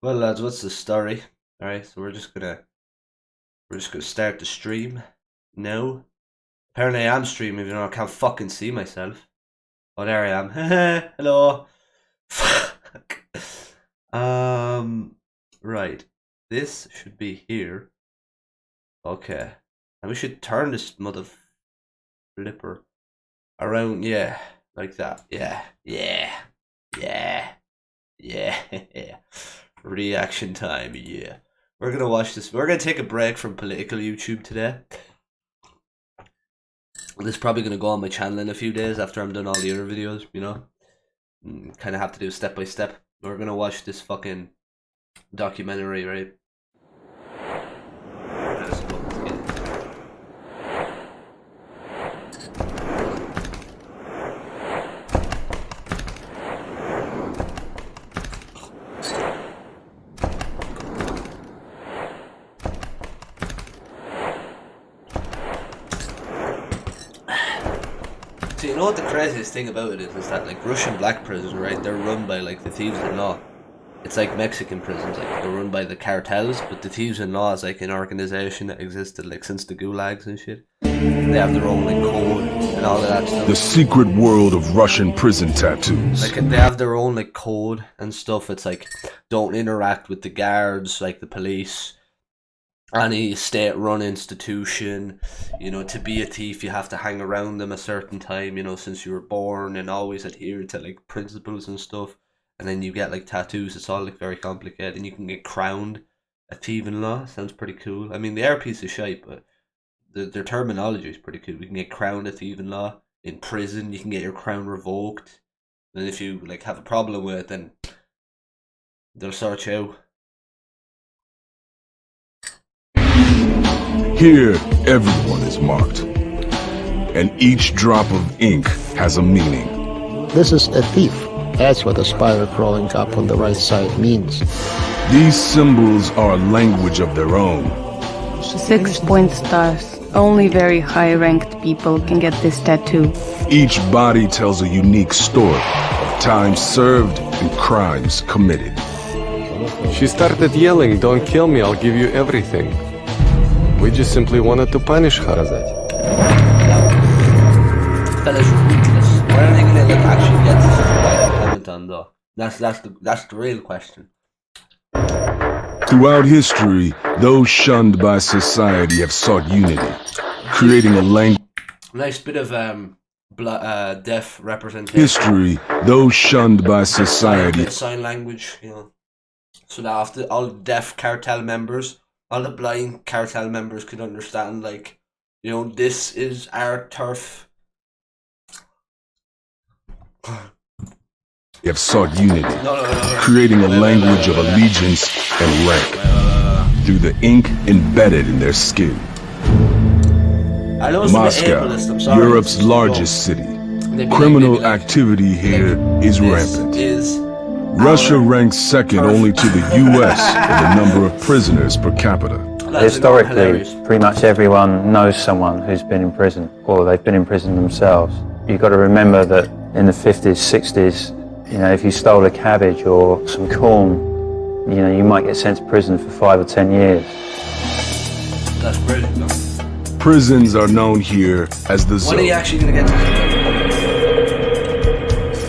Well, lads, what's the story? All right, so we're just gonna start the stream now. Apparently, I am streaming, even though I can't fucking see myself. Oh, there I am. Hello. Fuck. Right. This should be here. Okay. And we should turn this mother flipper around. Yeah, like that. Yeah, yeah, yeah, yeah. Reaction time. Yeah. We're gonna watch this. We're gonna take a break from political YouTube today. This is probably gonna go on my channel in a few days after I'm done all the other videos, you know? Kind of have to do step by step. We're gonna watch this fucking documentary, right? Let's go. So you know what the craziest thing about it is that like Russian black prisons, right? They're run by like the Thieves in Law. It's like Mexican prisons, like they're run by the cartels, but the Thieves in Law is like an organization that existed like since the gulags and shit. They have their own like code and all of that stuff. The secret world of Russian prison tattoos. Like they have their own like code and stuff. It's like don't interact with the guards, like the police. Any state-run institution, you know, to be a thief, you have to hang around them a certain time, you know, since you were born, and always adhere to like principles and stuff. And then you get like tattoos. It's all like very complicated, and you can get crowned a thief in law. Sounds pretty cool. I mean, they are a piece of shite, but their terminology is pretty cool. You can get crowned a thief in law in prison. You can get your crown revoked. And if you like have a problem with it, then they'll sort you out. Here, everyone is marked, and each drop of ink has a meaning. This is a thief. That's what the spiral crawling up on the right side means. These symbols are a language of their own. 6-point stars. Only very high-ranked people can get this tattoo. Each body tells a unique story of time served and crimes committed. She started yelling, "Don't kill me, I'll give you everything." We just simply wanted to punish her. That is ridiculous. Why are they gonna like actually get this comment on though? That's the real question. Throughout history, those shunned by society have sought unity, creating a language. Nice bit of deaf representation. History, those shunned by society. Sign language, you know, so that after all the deaf cartel members, all the blind cartel members could understand, like, you know, this is our turf. Have sought unity, No. creating a language of allegiance and rank through the ink embedded in their skin. I know it's Moscow, ableist, I'm sorry. Europe's largest city. Criminal activity here is rampant. Russia ranks second only to the US in the number of prisoners per capita. Historically, pretty much everyone knows someone who's been in prison, or they've been in prison themselves. You've got to remember that in the 50s, 60s, you know, if you stole a cabbage or some corn, you know, you might get sent to prison for 5 or 10 years. That's brilliant, though. Prisons are known here as the When are you zone. actually gonna get to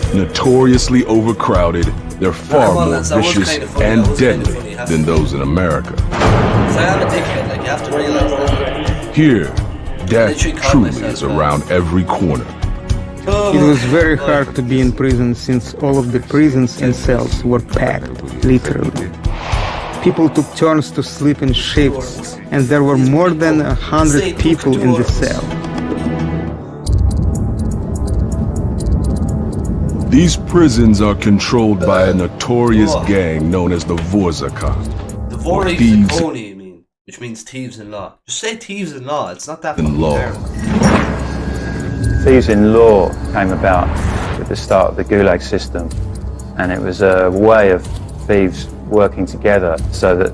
this? Notoriously overcrowded, they're far more vicious and deadly than those in America. So I'm a dickhead, like, you have to realize that. Here, death truly is around every corner. It was very hard to be in prison since all of the prisons and cells were packed, literally. People took turns to sleep in shifts, and there were more than 100 people in the cell. These prisons are controlled by a notorious gang known as the Vorzaka. The Vorzakoni, you mean, which means thieves in law. Just say thieves in law, it's not that fucking law. fair. Thieves in law came about with the start of the Gulag system, and it was a way of thieves working together so that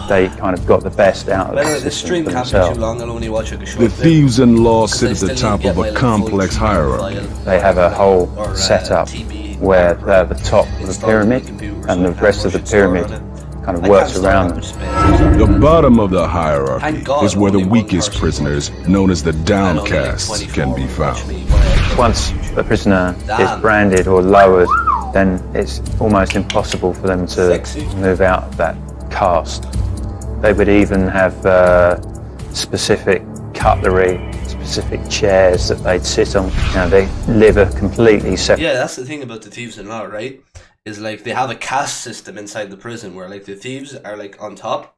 they kind of got the best out of By the the way, this system stream for can't be too themselves. long, I'll only watch like a short The bit. thieves in law Because sit I at still the need top to of get a my complex full hierarchy. file They have a whole or, setup TB where they're at the top of the pyramid and the rest of the pyramid kind of works around them. The bottom of the hierarchy is where the weakest prisoners, known as the downcasts, can be found. Once a prisoner is branded or lowered, then it's almost impossible for them to move out of that caste. They would even have specific cutlery, specific chairs that they'd sit on. You know, they live a completely separate... Yeah, that's the thing about the Thieves in Law, right? Is like they have a caste system inside the prison where like the thieves are like on top.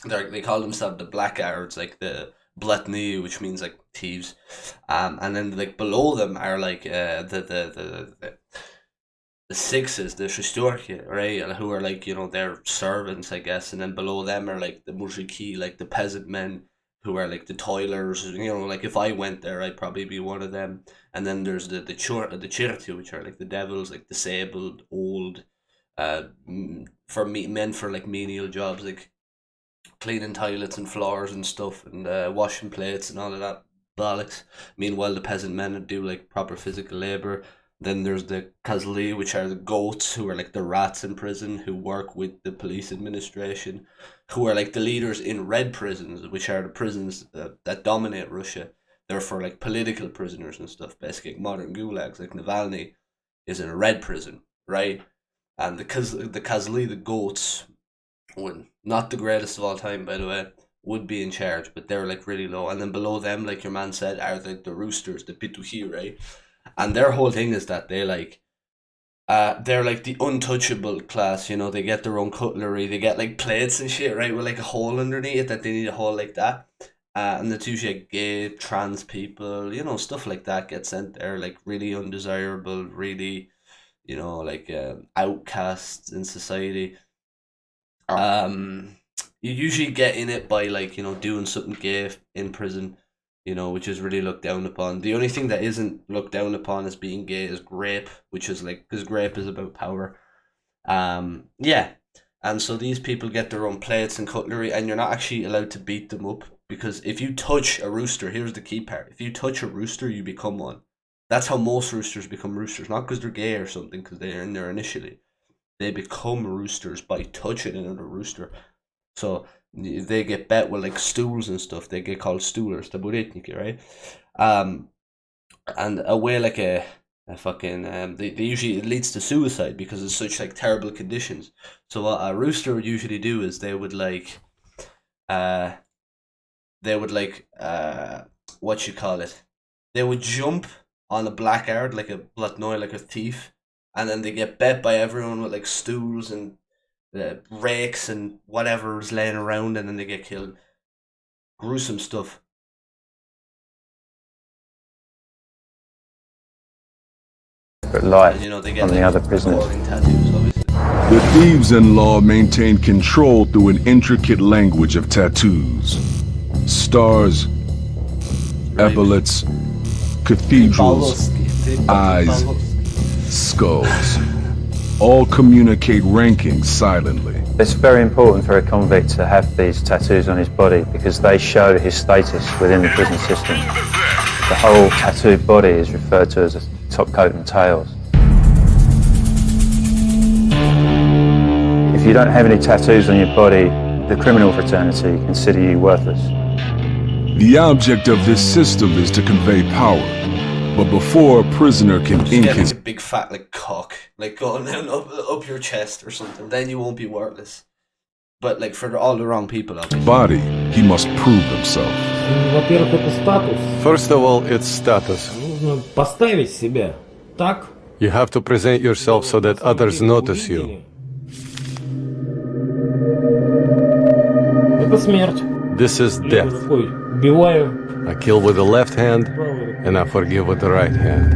They call themselves the blackguards, like the Pt1, which means like thieves. And then like below them are like the sixes, the Shostorki, right? Who are like, you know, their servants, I guess. And then below them are like the mujiki, like the peasant men, who are like the toilers. You know, like if I went there, I'd probably be one of them. And then there's the Chirti, which are like the devils, like disabled, old, for men for like menial jobs, like cleaning toilets and floors and stuff, and washing plates and all of that bollocks. Meanwhile, the peasant men would do like proper physical labor. Then there's the Kazli, which are the goats, who are like the rats in prison, who work with the police administration, who are like the leaders in red prisons, which are the prisons that dominate Russia. They're for like political prisoners and stuff, basically modern gulags. Like Navalny is in a red prison, right? And the Kazli, the goats, not the greatest of all time, by the way, would be in charge, but they're like really low. And then below them, like your man said, are the roosters, the Pt1, right? And their whole thing is that they're like the untouchable class, you know. They get their own cutlery, they get like plates and shit, right, with like a hole underneath it, that they need a hole like that. And it's usually gay, trans people, you know, stuff like that get sent there, like really undesirable, really, you know, like outcasts in society. You usually get in it by like, you know, doing something gay in prison, you know, which is really looked down upon. The only thing that isn't looked down upon as being gay is grape, which is like, because grape is about power. Yeah. And so these people get their own plates and cutlery, and you're not actually allowed to beat them up, because if you touch a rooster, here's the key part: if you touch a rooster, you become one. That's how most roosters become roosters, not because they're gay or something, because they're in there initially. They become roosters by touching another rooster. So they get bet with like stools and stuff. They get called stoolers, the buretniki, right? And a way like a fucking they usually, it leads to suicide because it's such like terrible conditions. So what a rooster would usually do is they would like what you call it? They would jump on a blackguard, like a blatnoy, like a thief, and then they get bet by everyone with like stools and rakes and whatever's laying around, and then they get killed. Gruesome stuff. life And, you know, they get on the like other prisoners. crawling tattoos, obviously. The thieves in law maintain control through an intricate language of tattoos. Stars, epaulets, cathedrals, eyes, skulls. All communicate ranking silently. It's very important for a convict to have these tattoos on his body because they show his status within the prison system. The whole tattooed body is referred to as a top coat and tails. If you don't have any tattoos on your body, the criminal fraternity consider you worthless. The object of this system is to convey power, but before a prisoner can ink Get his like a big fat like cock, like going down up your chest or something, then you won't be worthless. But like for all the wrong people, obviously. body, he must prove himself. Во-первых, это статус. First of all, it's status. Нужно поставить себя так. You have to present yourself so that others notice you. Это смерть. This is Я death. такой убиваю. I kill with the left hand, and I forgive with the right hand.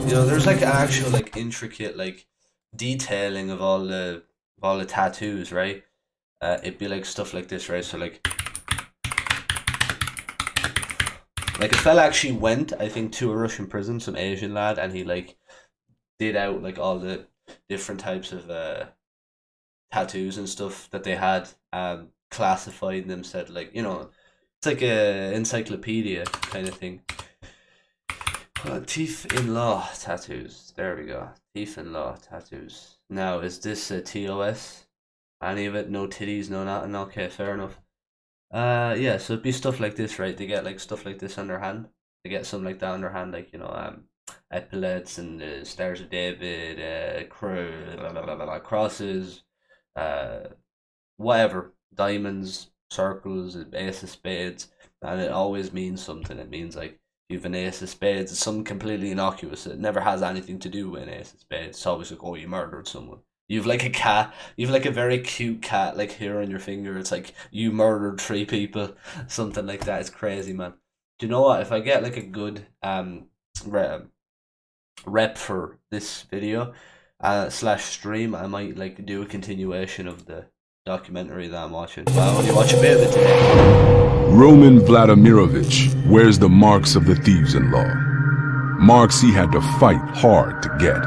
You know, there's like actual like intricate like detailing of all the tattoos, right? It'd be like stuff like this, right? So like a fella actually went, I think, to a Russian prison, some Asian lad, and he like did out like all the different types of tattoos and stuff that they had, classified them, said like, you know, it's like a encyclopedia kind of thing. Thief-in-law tattoos. There we go. Thief-in-law tattoos. Now, is this a TOS? Any of it? No titties, no nothing? Okay, fair enough. Yeah, so it'd be stuff like this, right? They get like stuff like this on their hand. They get something like that on their hand, like, you know, epaulets and Stars of David, crosses, whatever, diamonds, circles, ace of spades, and it always means something. It means like you've an ace of spades, it's something completely innocuous. It never has anything to do with an ace of spades. It's always like, oh, you murdered someone. You've like a cat. You've like a very cute cat, like here on your finger. It's like you murdered 3 people, something like that. It's crazy, man. Do you know what? If I get like a good rep for this video slash stream, I might like do a continuation of the documentary that I'm watching. But I only watch a bit of it today. Roman Vladimirovich wears the marks of the thieves-in-law. Marks he had to fight hard to get.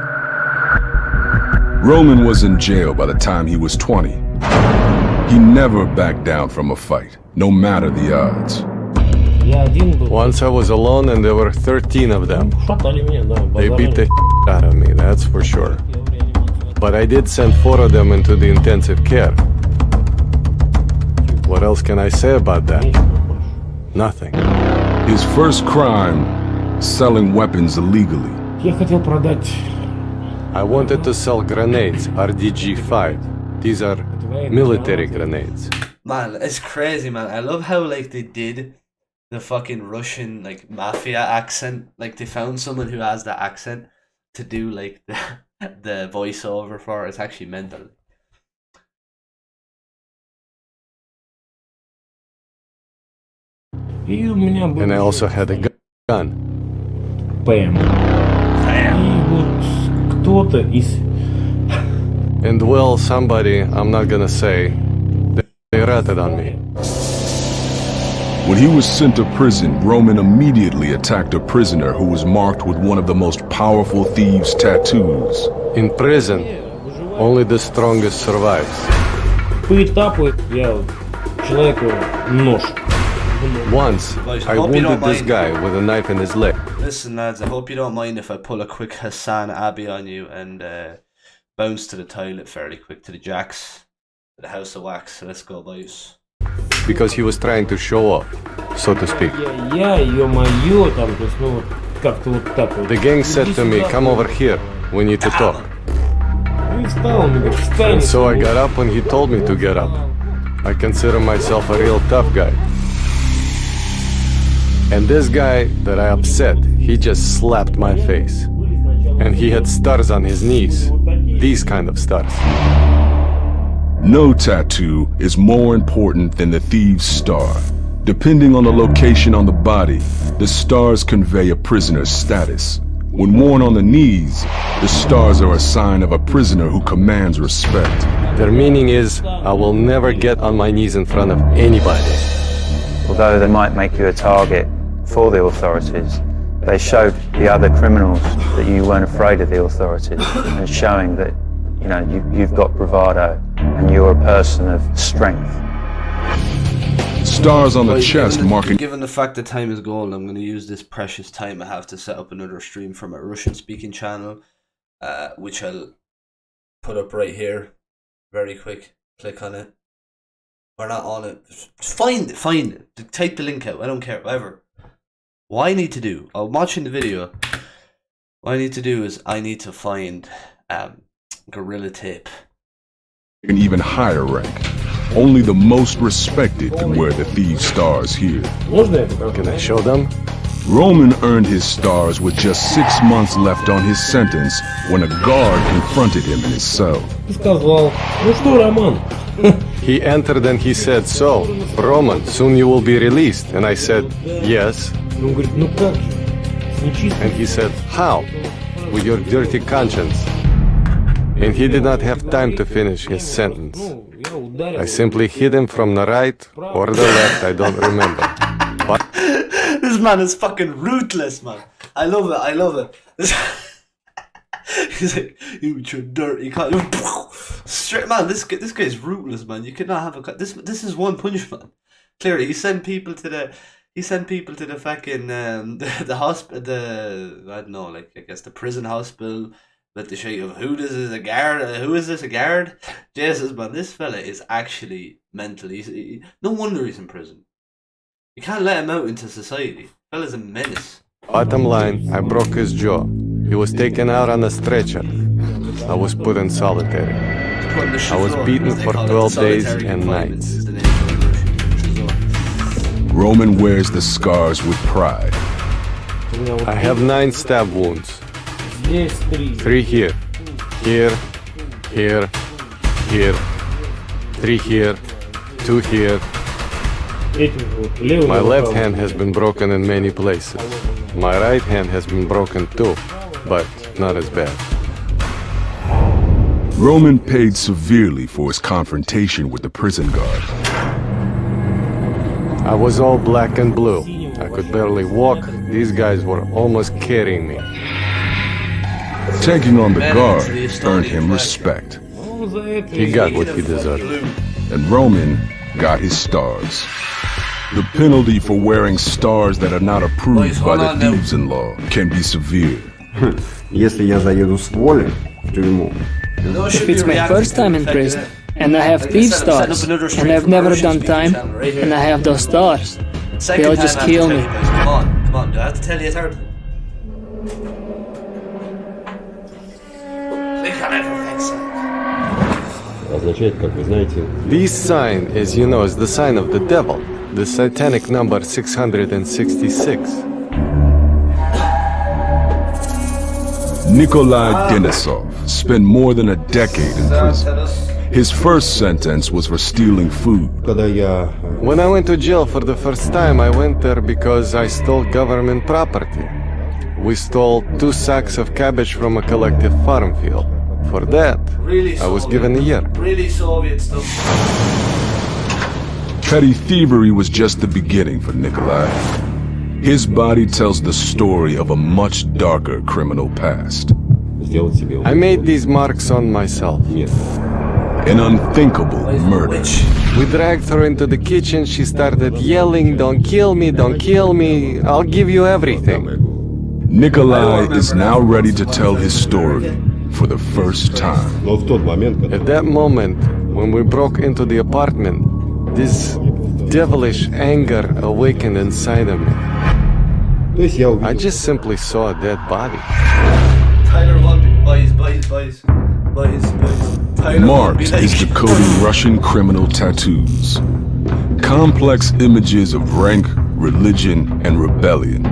Roman was in jail by the time he was 20. He never backed down from a fight, no matter the odds. Once I was alone and there were 13 of them. Шатали меня, да, They базарили. beat the out of me, that's for sure. But I did send 4 of them into the intensive care. What else can I say about that? Nothing. His first crime, selling weapons illegally. Я хотел продать. I wanted to sell grenades, RDG-5. These are military grenades. Man, it's crazy, man. I love how like they did the fucking Russian like mafia accent. Like they found someone who has that accent to do like the voiceover for it. It's actually mental. И у меня был And I also had a gun. ПМ. И вот кто-то из... And well, somebody, I'm not gonna say, they ratted on me. When he was sent to prison, Roman immediately attacked a prisoner who was marked with one of the most powerful thieves' tattoos. In prison, only the strongest survives. По этапу я человеку нож. Once, I wounded this guy with a knife in his leg. Listen, lads, I hope you don't mind if I pull a quick Hassan Abbey on you and bounce to the toilet fairly quick, to the jacks, to the house of wax. So let's go, boys. Because he was trying to show off, so to speak. Я, ё-моё, там, то есть, ну, вот, как-то вот так вот. The gang said to me, come over here, we need to talk. И встал, он говорит, встань. And so I got up when he told me to get up. I consider myself a real tough guy. And this guy that I upset, he just slapped my face. And he had stars on his knees. These kind of stars. No tattoo is more important than the thieves' star. Depending on the location on the body, the stars convey a prisoner's status. When worn on the knees, the stars are a sign of a prisoner who commands respect. Their meaning is, I will never get on my knees in front of anybody. Although they might make you a target for the authorities, they showed the other criminals that you weren't afraid of the authorities, and showing that, you know, you've got bravado and you're a person of strength. Stars on the chest marking... Given the fact that time is gold, I'm going to use this precious time I have to set up another stream for my Russian-speaking channel, which I'll put up right here. Very quick. Click on it. Or not on it. Just find it. Type the link out. I don't care. Whatever. What I need to do, I'm watching the video. What I need to do is I need to find Gorilla Tape. An even higher rank. Only the most respected can wear the thieves' stars here. Можно я покажу? Can I show them? Roman earned his stars with just 6 months left on his sentence when a guard confronted him in his cell. Ты сказал, ну что, Роман? He entered and he said, so, Roman, soon you will be released. And I said, yes. Он говорит, ну как же? С нечистой. And he said, how? With your dirty conscience. And he did not have time to finish his sentence. Ну, я ударил. I simply hit him from the right or the left, I don't remember. But This man is fucking ruthless, man. I love it. I love it. He's like, you dirty cunt. Straight, man. This guy is ruthless, man. You could not have a cut. This is one punch, man. Clearly, he sent people to the. he sent people to the fucking the hospital, I don't know, like I guess the prison hospital. Let the shake of who this is a guard? Who is this a guard? Jesus, man, this fella is actually mental. No wonder he's in prison. You can't let him out into society. Fella's a menace. Bottom line, I broke his jaw. He was taken out on a stretcher. I was put in solitary. I was beaten for 12 days and nights. Roman wears the scars with pride. I have 9 stab wounds. Здесь 3. 3 here. Here. Here. Here. 3 here. 2 here. Этим вот левым. My left hand has been broken in many places. My right hand has been broken too, but not as bad. Roman paid severely for his confrontation with the prison guard. I was all black and blue. I could barely walk. These guys were almost carrying me. Taking on the guard earned him respect, Ну, за это He got what he deserved. and Roman got his stars. The penalty for wearing stars that are not approved by the thieves-in-law can be severe. Если я заеду с воли в тюрьму, If it's my first time in prison, and I have Thieves stars, and I've never done time, and I have those stars, they'll just kill me. Come on, do I have to tell you a third thing? We can never fix it. означает, как вы знаете, This sign, as you know, is the sign of the devil, the satanic number 666. Nikolai Denisov spent more than a decade in prison. His first sentence was for stealing food. когда я When I went to jail for the first time, I went there because I stole government property. We stole 2 sacks of cabbage from a collective farm field. For that, I was given a year. Really Soviet stuff. Petty thievery was just the beginning for Nikolai. His body tells the story of a much darker criminal past. сделать себе I made these marks on myself. нет. An unthinkable murder. We dragged her into the kitchen. She started yelling, "Don't kill me, don't kill me. I'll give you everything." Nikolai is now ready to tell his story for the first time. Но в тот момент, когда At that moment, when we broke into the apartment, this devilish anger awakened inside of me. то есть я I увидел, just simply saw a dead body. Tyler Wonby, boys. Tyler Marked Wonby, like- is decoding Russian criminal tattoos. Complex images of rank, religion, and rebellion.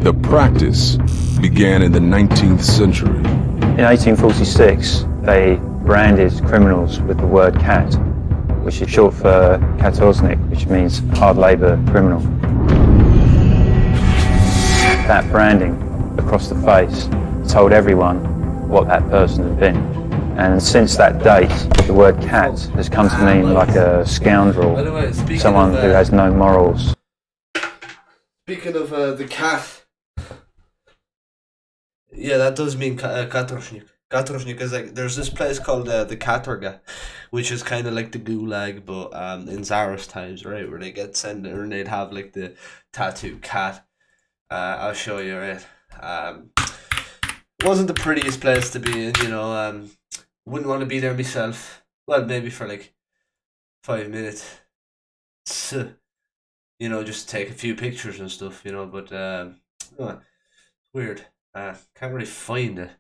The practice began in the 19th century. In 1846, they branded criminals with the word cat, which is short for katoznik, which means hard labor criminal. That branding across the face told everyone what that person had been. And since that date, the word cat has come to mean like a scoundrel, By the way, speaking someone of, who has no morals. Speaking of the cat, yeah, that does mean katorshnik. Katorshnik is like, there's this place called the Katorga, which is kind of like the gulag, but in Tsarist times, right, where they get sent there and they'd have like the tattoo cat. I'll show you, right. Wasn't the prettiest place to be in, you know. Wouldn't want to be there myself. Well, maybe for like 5 minutes. You know, just take a few pictures and stuff, you know, but weird. Can't really find it.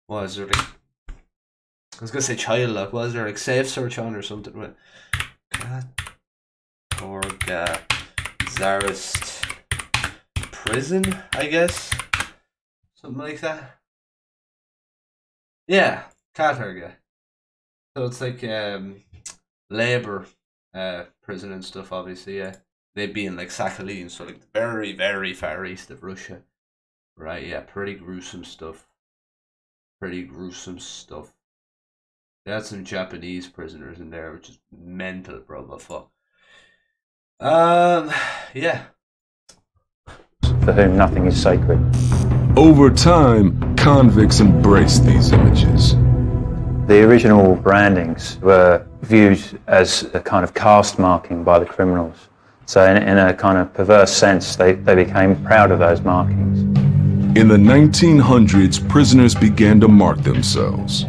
Was there like, I was gonna say child lock, was there like safe search on or something with Katorga Tsarist prison, I guess? Something like that. Yeah, Katorga. So it's like labor prison and stuff, obviously, yeah. They'd be in like Sakhalin, so like very, very far east of Russia. Right, yeah, pretty gruesome stuff. They had some Japanese prisoners in there, which is mental, bro, but fuck. Yeah. For whom nothing is sacred. Over time, convicts embraced these images. The original brandings were viewed as a kind of caste marking by the criminals. So in a kind of perverse sense, they became proud of those markings. In the 1900s, prisoners began to mark themselves.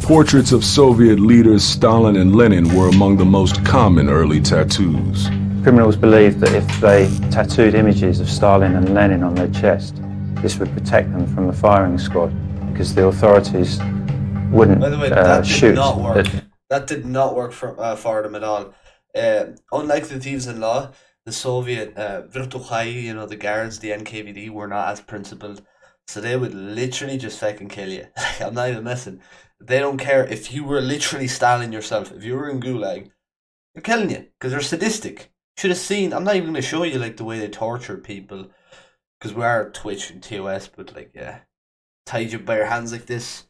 Portraits of Soviet leaders Stalin and Lenin were among the most common early tattoos. Criminals believed that if they tattooed images of Stalin and Lenin on their chest, this would protect them from the firing squad, because the authorities wouldn't By the way, that shoot. did not work. That did not work for them at all. Unlike the Thieves in Law, the Soviet Virtukhai, the guards, the NKVD, were not as principled. So they would literally just fucking kill you. I'm not even messing. They don't care if you were literally Stalin yourself. If you were in Gulag, they're killing you because they're sadistic. Should have seen. I'm not even going to show you like the way they torture people, because we are Twitch and TOS. But like, yeah, tied you by your hands like this,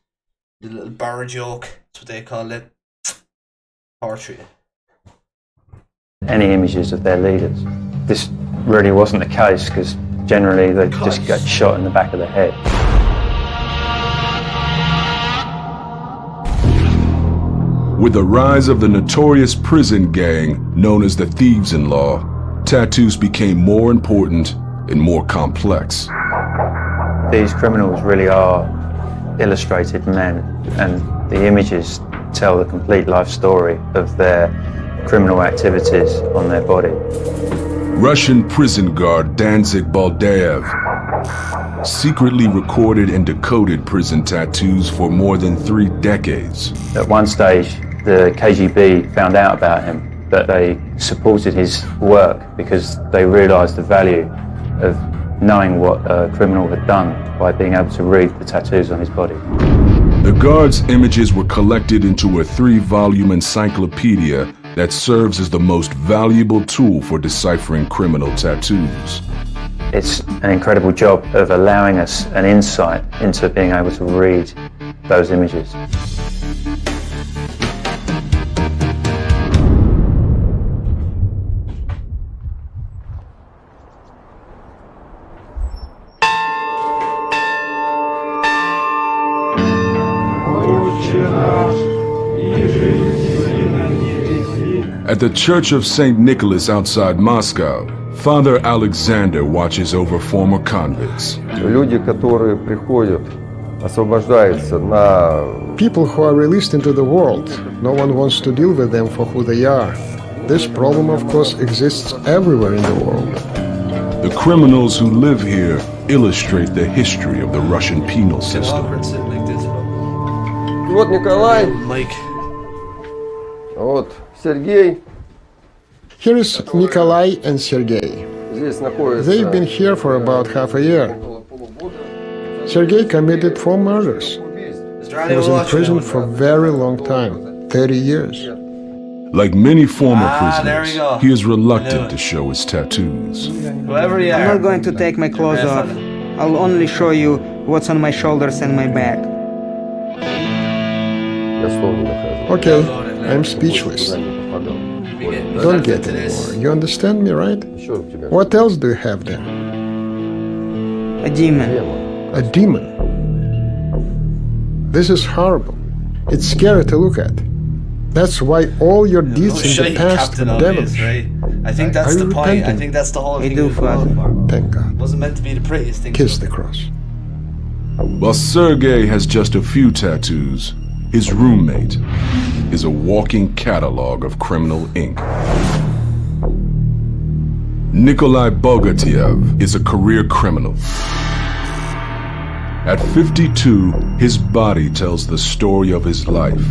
the little bar joke. That's what they call it. Torture you. Any images of their leaders. This really wasn't the case, because generally they just get shot in the back of the head. With the rise of the notorious prison gang known as the Thieves in Law, tattoos became more important and more complex. These criminals really are illustrated men, and the images tell the complete life story of their criminal activities on their body. Russian prison guard Danzig Baldaev secretly recorded and decoded prison tattoos for more than 3 decades. At one stage, the KGB found out about him, but they supported his work because they realized the value of knowing what a criminal had done by being able to read the tattoos on his body. The guard's images were collected into a 3-volume encyclopedia that serves as the most valuable tool for deciphering criminal tattoos. It's an incredible job of allowing us an insight into being able to read those images. At the Church of St. Nicholas outside Moscow, Father Alexander watches over former convicts. Люди, которые приходят, освобождаются на... People who are released into the world, no one wants to deal with them for who they are. This problem, of course, exists everywhere in the world. The criminals who live here illustrate the history of the Russian penal system. Вот Николай, Mike. вот Сергей. Here is Nikolai and Sergei. Здесь находится... They've been here for about half a year. Sergei committed 4 murders. He was in prison for a very long time, 30 years. Like many former there we go. prisoners, he is reluctant to show his tattoos. Whoever you are. I'm not going to take my clothes off. I'll only show you what's on my shoulders and my back. Я стол не нахожу. Okay, I'm speechless. Don't get any more. You understand me, right? Что у тебя? What else do you have there? A demon. A demon. This is horrible. It's scary to look at. That's why all your deeds in the past were devilish. Right? I think that's Are the you point. I repenting? think that's the whole I thing. do, it was going Father. for. Thank God. It wasn't meant to be the prettiest thing. Kiss the cross. While Sergei has just a few tattoos, his roommate is a walking catalog of criminal ink. Nikolai Bogatiev is a career criminal. At 52, his body tells the story of his life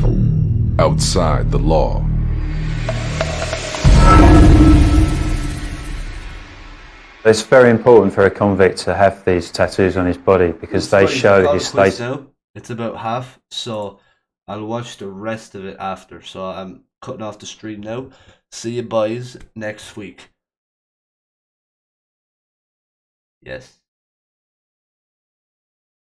outside the law. It's very important for a convict to have these tattoos on his body because they show his state. It's about half, so I'll watch the rest of it after. So I'm cutting off the stream now. See you boys next week. Yes.